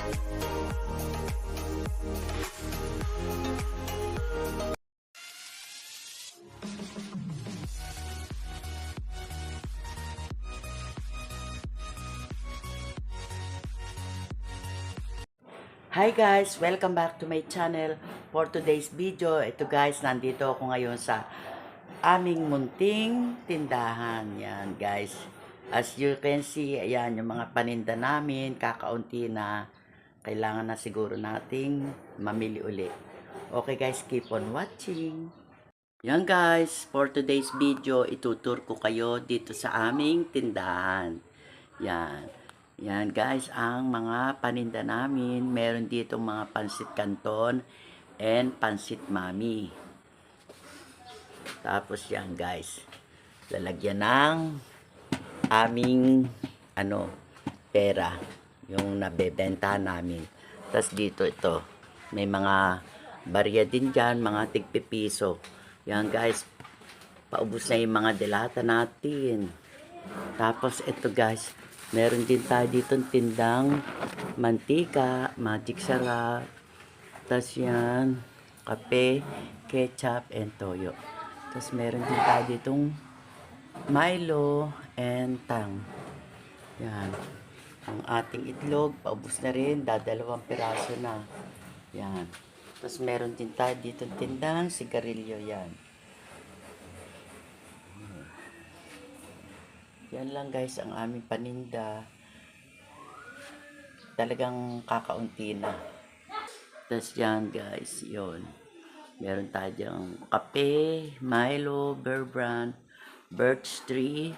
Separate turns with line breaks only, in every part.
Hi guys! Welcome back to my channel. For today's video, ito guys, nandito ako ngayon sa aming munting tindahan. Yan guys. As you can see, ayan yung mga paninda namin, kakaunti na. Kailangan na siguro nating mamili uli. Okay guys, keep on watching. Yan guys, for today's video, itutur ko kayo dito sa aming tindahan. Yan. Yan guys, ang mga paninda namin. Meron dito mga pansit canton and pansit mami. Tapos yan guys, lalagyan ng aming pera, yung nabebenta namin. Tapos dito ito, may mga barya din dyan, mga tigpipiso. Yan guys, paubos na yung mga delata natin. Tapos ito guys, meron din tayo dito tindang mantika, magic sarap. Tapos yan, kape, ketchup, and toyo. Tapos meron din tayo ditong Milo and tang. Yan. Ang ating itlog, paubos na rin, dadalawang piraso na. Yan. Tapos meron din tayo dito tindang sigarilyo yan. Yan lang guys ang aming paninda. Talagang kakaunti na. Tapos yan guys, yun. Meron tayo dyang kape, Milo, Bear Brand, Birch Tree.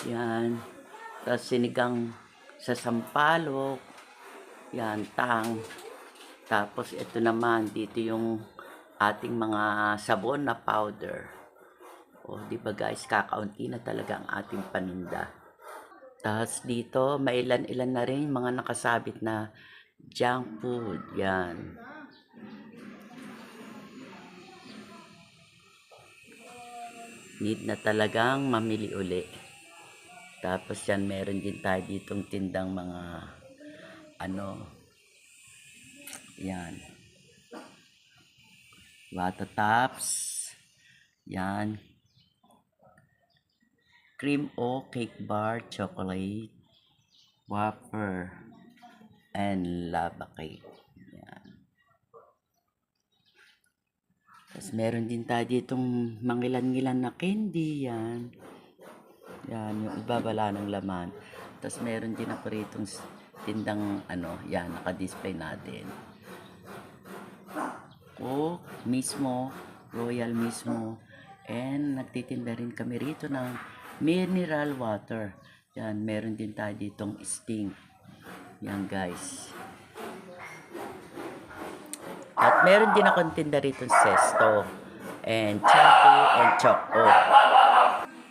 Yan. Tapos sinigang sa sampalok. Yan, tang. Tapos ito naman, dito yung ating mga sabon na powder. O, di ba guys, kakaunti na talaga ang ating paninda. Tapos dito, mailan-ilan na rin mga nakasabit na junk food. Yan. Need na talagang mamili uli. Tapos yan, meron din tayo ditong tindang mga yan. Wata tops. Yan. Cream o cake bar, chocolate, wafer, and lava cake. Yan. Tapos meron din tayo ditong mangilan-ngilan na candy. Yan. Yan, yung iba wala ng laman. Tapos meron din ako ritong tindang yan, naka-display natin. Coke mismo, Royal mismo. And nagtitinda rin kami rito ng mineral water. Yan, meron din tayo ditong Sting. Yan guys. At meron din akong tinda rito Sesto and Chaco and Choco.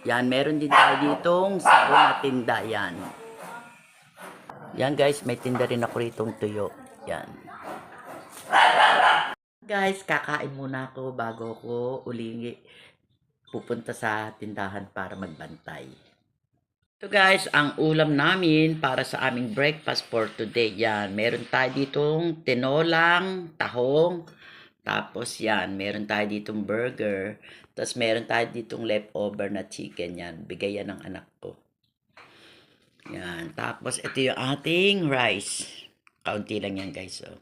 Yan, meron din tayo ditong sabon na tinda. Yan. Yan guys, may tinda rin ako ritong tuyo. Yan. Guys, kakain muna ako bago ko uli pupunta sa tindahan para magbantay. So guys, ang ulam namin para sa aming breakfast for today, yan. Meron tayo ditong tinolang, tahong. Tapos yan, meron tayo ditong burger. Tapos meron tayo ditong leftover na chicken yan. Bigay yan ng anak ko. Yan. Tapos ito yung ating rice. Kaunti lang yan guys. Oh.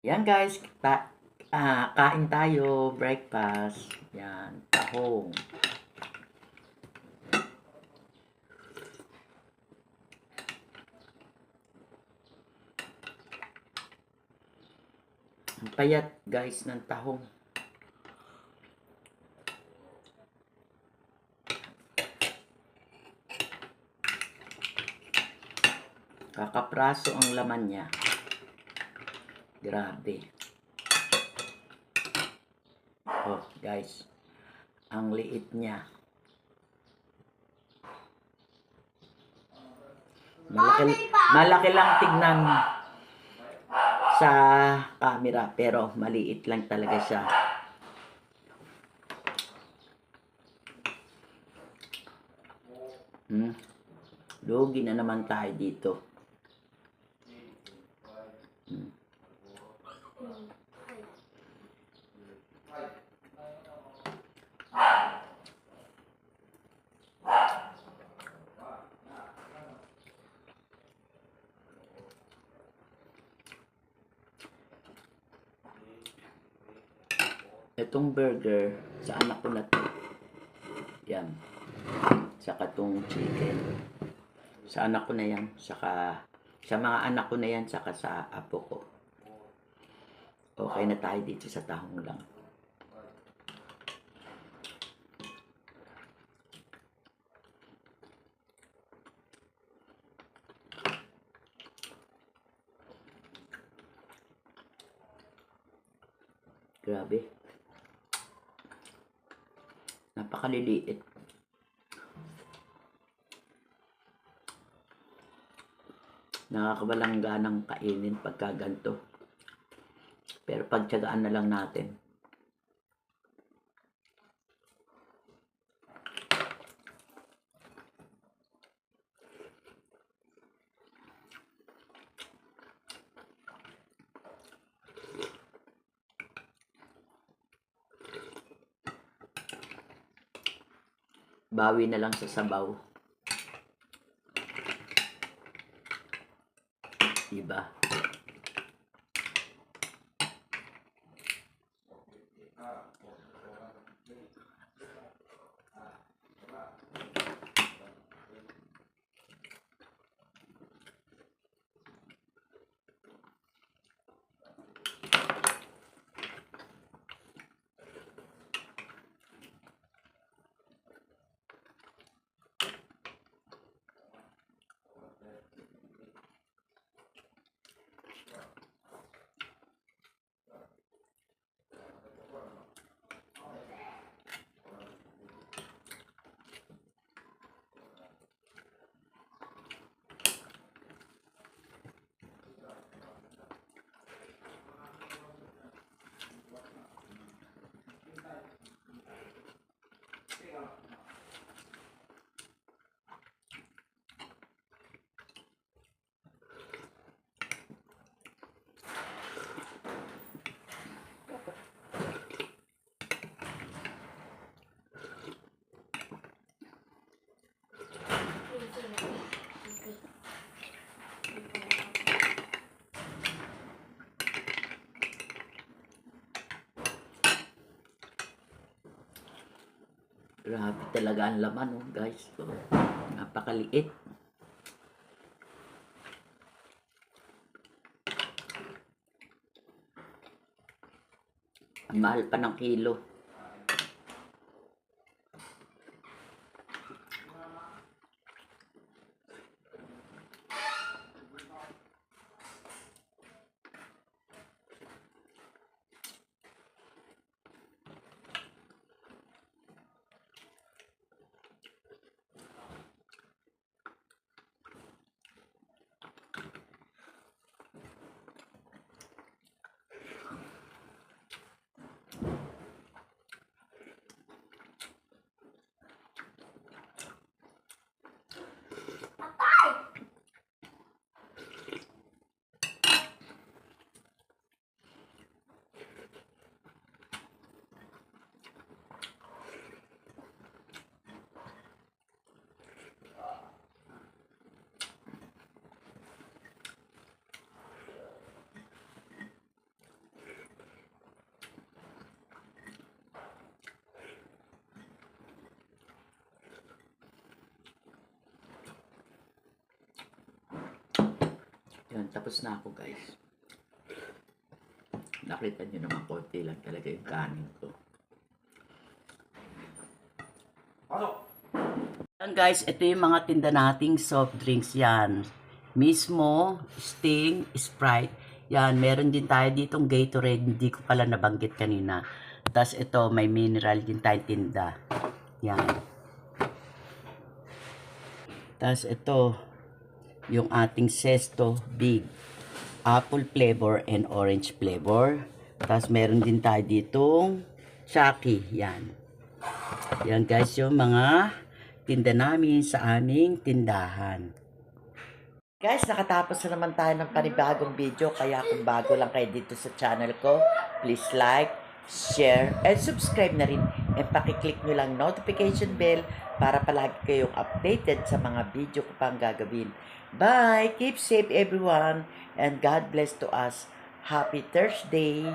Yan guys, kain tayo, breakfast. Yan, tahong. Ang payat guys ng tahong. Kakapraso ang laman niya. Grabe. Oh, guys. Ang liit niya. Malaki lang tignan sa camera, pero maliit lang talaga siya. Lugi na naman tayo dito. Itong burger, sa anak ko na to. Yan. Saka itong chicken. Sa anak ko na yan. Saka, sa mga anak ko na yan. Saka sa apo ko. Okay na tayo dito sa tahong lang. Grabe. Napakaliliit. Nakakawalang ganang kainin pagka ganito. Pero pagtiyagaan na lang natin. Bawi na lang sa sabaw. Diba? Grabe talaga ang laman, oh, guys. Oh, napakaliit. Ang mahal pa ng kilo. Yan, tapos na ako, guys. Nakita nyo naman, konti lang talaga yung kanin ko. Yan, guys, ito yung mga tinda nating soft drinks yan. Mismo, Sting, Sprite. Yan, meron din tayo ditong Gatorade. Hindi ko pala nabanggit kanina. Tapos ito, may mineral din tayong tinda. Yan. Tapos ito, yung ating Zesto Big. Apple flavor and orange flavor. Tapos meron din tayo ditong Chucky. Yan. Yan, guys, yung mga pagtinda namin sa aming tindahan. Guys, nakatapos na naman tayo ng panibagong video, kaya kung bago lang kayo dito sa channel ko, please like, share, and subscribe na rin. And pakiclick nyo lang notification bell para palagi kayong updated sa mga video ko pang gagawin. Bye! Keep safe everyone, and God bless to us. Happy Thursday!